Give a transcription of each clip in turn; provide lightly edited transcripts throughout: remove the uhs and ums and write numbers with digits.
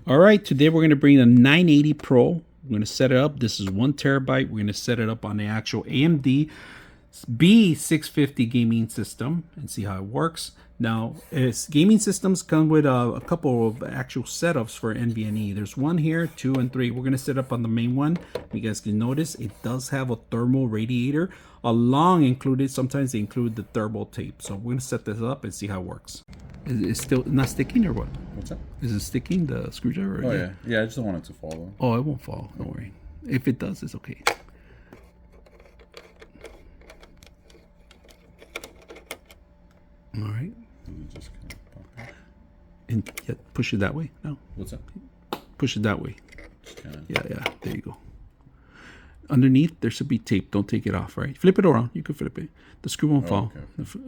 All right, today we're going to bring the 980 Pro. We're going to set it up. This is 1 terabyte. We're going to set it up on the actual AMD B650 gaming system and see how it works. Now, gaming systems come with a couple of actual setups for NVMe. There's one here, 2, and 3. We're going to set up on the main one. You guys can notice it does have a thermal radiator along included. Sometimes they include the thermal tape. So we're going to set this up and see how it works. Is it still not sticking or what? What's that? Is it sticking, the screwdriver? Oh, yeah. Yeah, I just don't want it to fall, though. Oh, it won't fall. Don't worry. If it does, it's okay. All right. Just kind of pop it. And yeah, push it that way. No. What's that? Push it that way. Kinda. Yeah. There you go. Underneath, there should be tape. Don't take it off, right? Flip it around. You can flip it. The screw won't fall.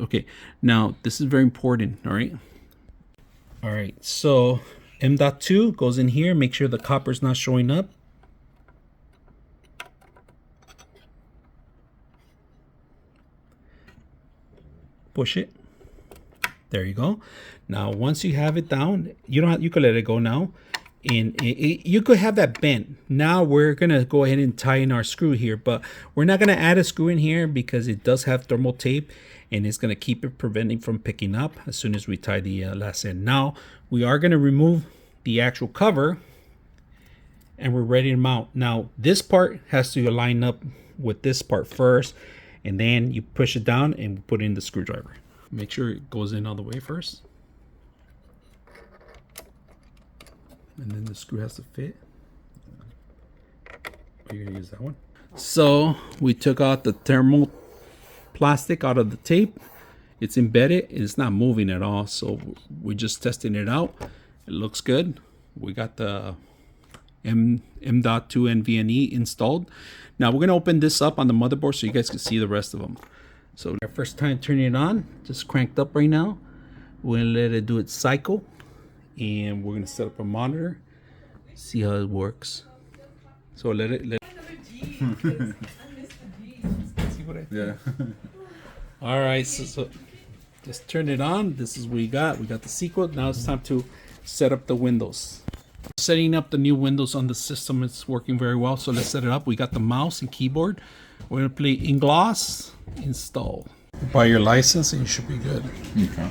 Okay. Now, this is very important, all right? All right. So, M.2 goes in here. Make sure the copper's not showing up. Push it. There you go. Now, once you have it down, you can let it go now. And you could have that bent. Now we're going to go ahead and tighten our screw here, but we're not going to add a screw in here because it does have thermal tape and it's going to keep it preventing from picking up as soon as we tie the last end. Now we are going to remove the actual cover and we're ready to mount. Now this part has to line up with this part first, and then you push it down and put in the screwdriver. Make sure it goes in all the way first. And then the screw has to fit. You're gonna use that one. So we took out the thermal plastic out of the tape. It's embedded. It's not moving at all. So we're just testing it out. It looks good. We got the M.2 NVMe installed. Now we're gonna open this up on the motherboard so you guys can see the rest of them. So our first time turning it on, just cranked up right now. We're gonna let it do its cycle. And we're gonna set up a monitor, see how it works. So let it. See what I Yeah. All right, so just turn it on. This is what we got. We got the sequel. Now it's time to set up the windows. Setting up the new windows on the system is working very well. So let's set it up. We got the mouse and keyboard. We're gonna play in gloss, install. Buy your license and you should be good. Okay.